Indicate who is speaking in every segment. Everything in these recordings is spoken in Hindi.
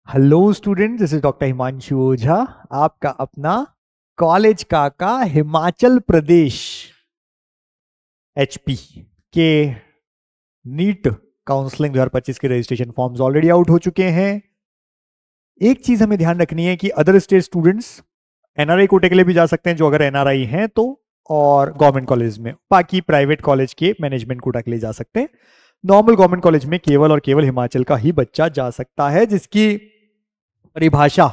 Speaker 1: Hello student, this is doctor Himanshu Ojha, आपका अपना कॉलेज का हिमाचल प्रदेश एचपी के नीट काउंसलिंग 2025 के रजिस्ट्रेशन फॉर्म्स ऑलरेडी आउट हो चुके हैं। एक चीज हमें ध्यान रखनी है कि अदर स्टेट स्टूडेंट्स एनआरआई कोटे के लिए भी जा सकते हैं जो अगर एनआरआई हैं तो, और गवर्नमेंट कॉलेज में, बाकी प्राइवेट कॉलेज के मैनेजमेंट कोटा के लिए जा सकते हैं। नॉर्मल गवर्नमेंट कॉलेज में केवल और केवल हिमाचल का ही बच्चा जा सकता है, जिसकी परिभाषा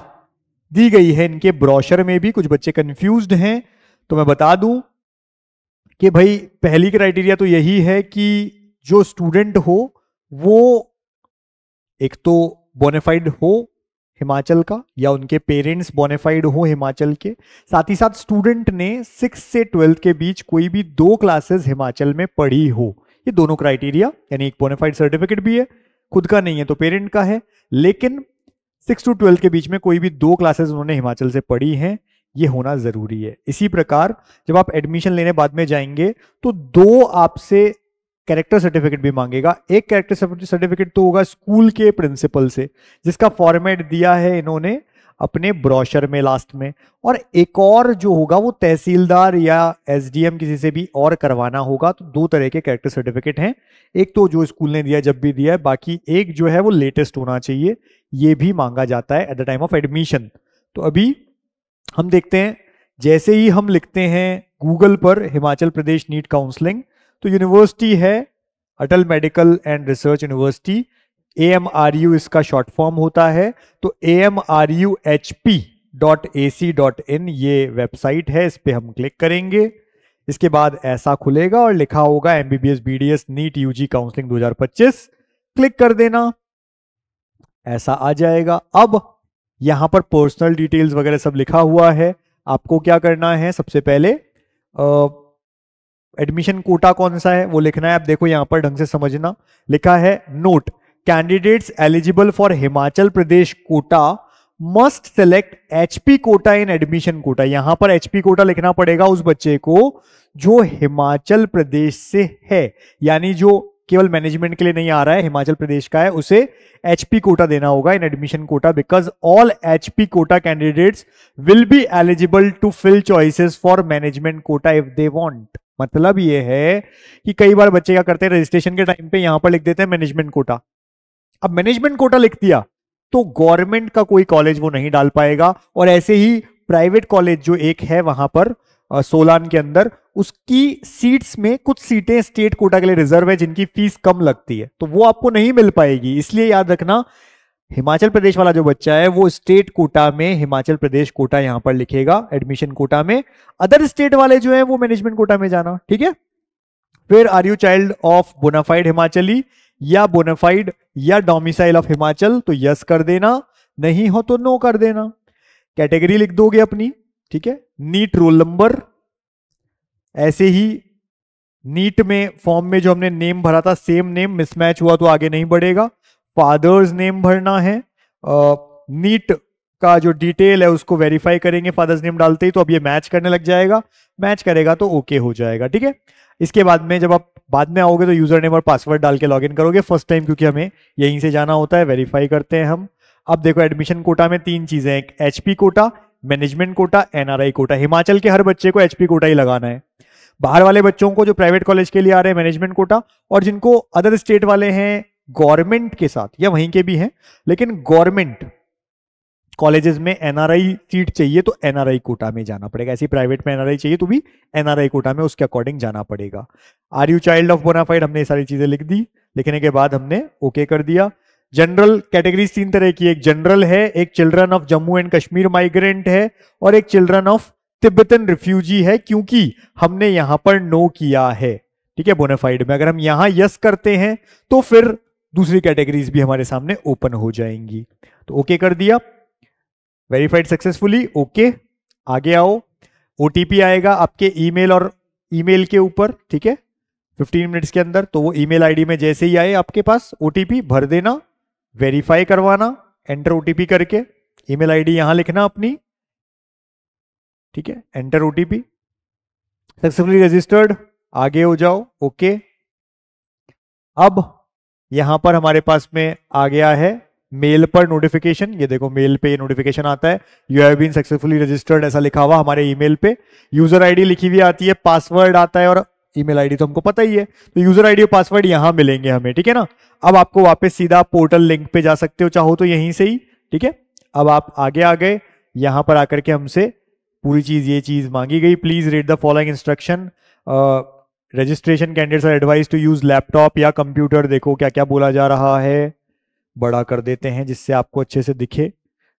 Speaker 1: दी गई है इनके ब्रोशर में भी। कुछ बच्चे कंफ्यूज्ड हैं तो मैं बता दूं कि भाई पहली क्राइटेरिया तो यही है कि जो स्टूडेंट हो वो एक तो बोनाफाइड हो हिमाचल का, या उनके पेरेंट्स बोनाफाइड हो हिमाचल के। साथ ही साथ स्टूडेंट ने 6 से 12 के बीच कोई भी 2 क्लासेस हिमाचल में पढ़ी हो। ये दोनों क्राइटेरिया, यानी एक बोनाफाइड सर्टिफिकेट भी है, खुद का नहीं है तो पेरेंट का है, लेकिन 6 to 12 के बीच में कोई भी 2 क्लासेस उन्होंने हिमाचल से पढ़ी हैं, ये होना जरूरी है। इसी प्रकार जब आप एडमिशन लेने बाद में जाएंगे तो 2 आपसे कैरेक्टर सर्टिफिकेट भी मांगेगा। एक कैरेक्टर सर्टिफिकेट तो होगा स्कूल के प्रिंसिपल से, जिसका फॉर्मेट दिया है इन्होंने अपने ब्रोशर में लास्ट में, और एक और जो होगा वो तहसीलदार या एसडीएम किसी से भी और करवाना होगा। तो 2 तरह के कैरेक्टर सर्टिफिकेट हैं, एक तो जो स्कूल ने दिया जब भी दिया है, बाकी एक जो है वो लेटेस्ट होना चाहिए, ये भी मांगा जाता है at the time of admission. तो अभी हम देखते हैं, जैसे ही हम लिखते हैं गूगल पर हिमाचल प्रदेश नीट काउंसलिंग, तो यूनिवर्सिटी है Atal medical and research university, AMRU इसका शॉर्ट फॉर्म होता है। तो amruhp.ac.in ये वेबसाइट है, इस पे हम क्लिक करेंगे। इसके बाद ऐसा खुलेगा और लिखा होगा MBBS BDS NEET UG counselling 2025, click कर देना, ऐसा आ जाएगा। अब यहां पर पर्सनल डिटेल्स वगैरह सब लिखा हुआ है। आपको क्या करना है, सबसे पहले एडमिशन कोटा कौन सा है वो लिखना है। आप देखो यहां पर ढंग से समझना, लिखा है note, candidates eligible for Himachal Pradesh quota must select HP quota in admission quota. यहां पर HP कोटा लिखना पड़ेगा उस बच्चे को जो हिमाचल प्रदेश से है, यानी जो केवल मैनेजमेंट के लिए नहीं आ रहा है, हिमाचल प्रदेश का है, उसे HP कोटा देना होगा in admission quota, because all HP quota candidates will be eligible to fill choices for management quota if they want. मतलब ये है कि कई बार बच्चे क्या करते हैं, रजिस्ट्रेशन के टाइम पे यहां पर लिख देते हैं मैनेजमेंट कोटा। अब मैनेजमेंट कोटा लिख दिया तो गवर्नमेंट का कोई कॉलेज वो नहीं डाल पाएगा, और ऐसे ही प्राइवेट कॉलेज जो एक है वहां पर सोलान के अंदर, उसकी सीट्स में कुछ सीटें स्टेट कोटा के लिए रिजर्व है जिनकी फीस कम लगती है, तो वो आपको नहीं मिल पाएगी। इसलिए याद रखना, हिमाचल प्रदेश वाला जो बच्चा है वो स्टेट कोटा में हिमाचल प्रदेश कोटा यहां पर लिखेगा एडमिशन कोटा में। अदर स्टेट वाले जो है वो मैनेजमेंट कोटा में जाना, ठीक है। फिर are you child of bonafide Himachali या बोनाफाइड या डोमिसाइल ऑफ हिमाचल, तो यस कर देना, नहीं हो तो नो कर देना। कैटेगरी लिख दोगे अपनी, ठीक है। नीट रोल नंबर, ऐसे ही नीट में फॉर्म में जो हमने नेम भरा था सेम नेम, मिसमैच हुआ तो आगे नहीं बढ़ेगा। फादर्स नेम भरना है, नीट का जो डिटेल है उसको वेरीफाई करेंगे फादर्स नेम डालते ही, तो अब ये मैच करने लग जाएगा, मैच करेगा तो ओके हो जाएगा, ठीक है। इसके बाद में जब आप बाद में आओगे तो यूजर नेम और पासवर्ड डाल के लॉगिन करोगे फर्स्ट टाइम, क्योंकि हमें यहीं से जाना होता है, वेरीफाई करते हैं हम। अब देखो एडमिशन कोटा में 3 चीजें हैं, एक HP quota, management quota, NRI quota. Himachal के हर बच्चे को HP कोटा ही लगाना है। बाहर वाले बच्चों को जो प्राइवेट कॉलेज के लिए आ रहे हैं मैनेजमेंट कोटा, और जिनको अदर स्टेट वाले हैं गवर्नमेंट के साथ या वहीं के भी हैं लेकिन गवर्नमेंट कॉलेजेस में NRI सीट चाहिए तो NRI कोटा में जाना पड़ेगा। ऐसी प्राइवेट में NRI चाहिए तो भी NRI कोटा में उसके अकॉर्डिंग जाना पड़ेगा। Are you child of bonafide, हमने ये सारी चीजें लिख दी, लिखने के बाद हमने ओके कर दिया। जनरल कैटेगरी 3 तरह की, एक जनरल है, एक children of Jammu and Kashmir migrant है, और एक चिल्ड्रन ऑफ तिब्बतन रिफ्यूजी है, क्योंकि हमने यहां पर नो किया है, ठीक है, बोनाफाइड में। अगर हम यहां यस करते हैं तो फिर दूसरी कैटेगरीज भी हमारे सामने ओपन हो जाएंगी। तो ओके कर दिया, वेरीफाइड सक्सेसफुली, ओके। आगे आओ, OTP आएगा आपके ईमेल और ईमेल के ऊपर, ठीक है, 15 मिनट्स के अंदर। तो वो ईमेल आईडी में जैसे ही आए आपके पास OTP भर देना, वेरीफाई करवाना, एंटर OTP करके, ईमेल आईडी यहां लिखना अपनी, ठीक है, एंटर OTP, सक्सेसफुली रजिस्टर्ड, आगे हो जाओ, ओके। अब यहां पर हमारे पास में आ गया है मेल पर नोटिफिकेशन, ये देखो मेल पे ये नोटिफिकेशन आता है, you have been successfully registered ऐसा लिखा हुआ हमारे ईमेल पे, यूजर आईडी लिखी हुई आती है, पासवर्ड आता है और ईमेल आईडी तो हमको पता ही है, तो यूजर आईडी और पासवर्ड यहां मिलेंगे हमें, ठीक है ना। अब आपको वापस सीधा पोर्टल लिंक पे जा सकते हो चाहो तो यहीं से ही, ठीक है। अब आप आगे आ गए, यहां पर आकर के हमसे पूरी चीज ये चीज मांगी गई, please read the following instruction, registration candidates are advise to use laptop या कंप्यूटर, देखो क्या क्या बोला जा रहा है, बड़ा कर देते हैं जिससे आपको अच्छे से दिखे।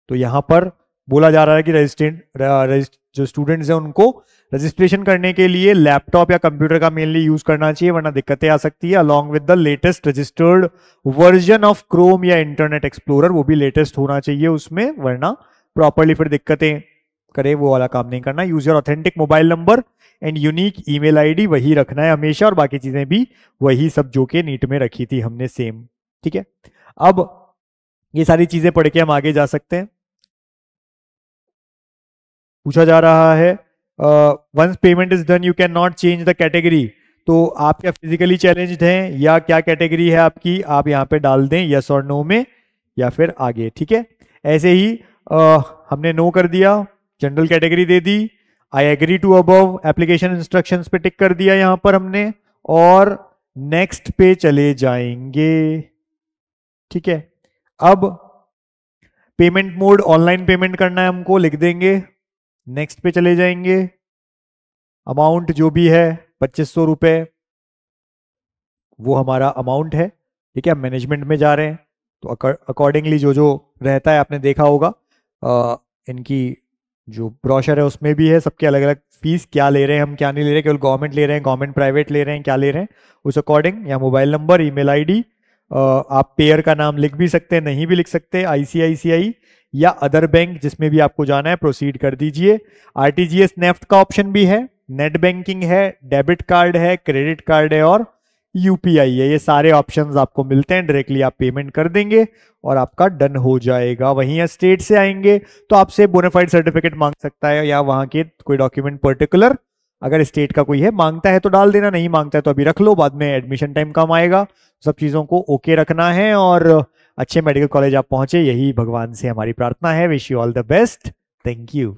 Speaker 1: तो यहाँ पर बोला जा रहा है कि जो स्टूडेंट्स हैं उनको रजिस्ट्रेशन करने के लिए लैपटॉप या कंप्यूटर का मेनली यूज करना चाहिए, वरना दिक्कतें आ सकती है, along with the latest registered version of Chrome या इंटरनेट एक्सप्लोरर, वो भी लेटेस्ट होना चाहिए उसमें, वरना प्रॉपरली फिर दिक्कतें करे वो वाला काम नहीं करना। Use your authentic mobile number and unique email ID वही रखना है हमेशा, और बाकी चीजें भी वही सब जो के नीट में रखी थी हमने सेम, ठीक है। अब ये सारी चीजें पढ़ के हम आगे जा सकते हैं। पूछा जा रहा है once payment is done you can not change the category, तो आप क्या फिजिकली चैलेंज्ड हैं या क्या कैटेगरी है आपकी, आप यहाँ पे डाल दें यस और नो में या फिर आगे, ठीक है। ऐसे ही हमने नो कर दिया, जनरल कैटेगरी दे दी, I agree to above application instructions पे टिक कर दिया यहाँ पर हमने, और नेक्स्ट पे चले जाएंगे, ठीक है। अब पेमेंट मोड ऑनलाइन पेमेंट करना है हमको, लिख देंगे, नेक्स्ट पे चले जाएंगे, अमाउंट जो भी है 2500 रुपए वो हमारा अमाउंट है, ठीक है। मैनेजमेंट में जा रहे हैं तो अकॉर्डिंगली जो जो रहता है आपने देखा होगा, इनकी जो ब्रोशर है उसमें भी है सबके अलग अलग फीस क्या ले रहे हैं हम, क्या नहीं ले रहे, केवल गवर्नमेंट ले रहे हैं, गवर्नमेंट प्राइवेट ले रहे हैं, क्या ले रहे हैं उस अकॉर्डिंग, या मोबाइल नंबर, ईमेल आईडी, आप पेयर का नाम लिख भी सकते हैं, नहीं भी लिख सकते, आईसीआईसीआई या अदर बैंक जिसमें भी आपको जाना है प्रोसीड कर दीजिए। आरटीजीएस नेफ्ट का ऑप्शन भी है, नेट बैंकिंग है, डेबिट कार्ड है, क्रेडिट कार्ड है और यूपीआई है, ये सारे ऑप्शंस आपको मिलते हैं, डायरेक्टली आप पेमेंट कर देंगे और आपका डन हो जाएगा। वहीं स्टेट से आएंगे तो आपसे बोनाफाइड सर्टिफिकेट मांग सकता है या वहां के कोई डॉक्यूमेंट पर्टिकुलर, अगर स्टेट का कोई है, मांगता है तो डाल देना, नहीं मांगता है तो अभी रख लो, बाद में एडमिशन टाइम काम आएगा। सब चीजों को ओके रखना है और अच्छे मेडिकल कॉलेज आप पहुंचे, यही भगवान से हमारी प्रार्थना है। Wish you all the best, thank you.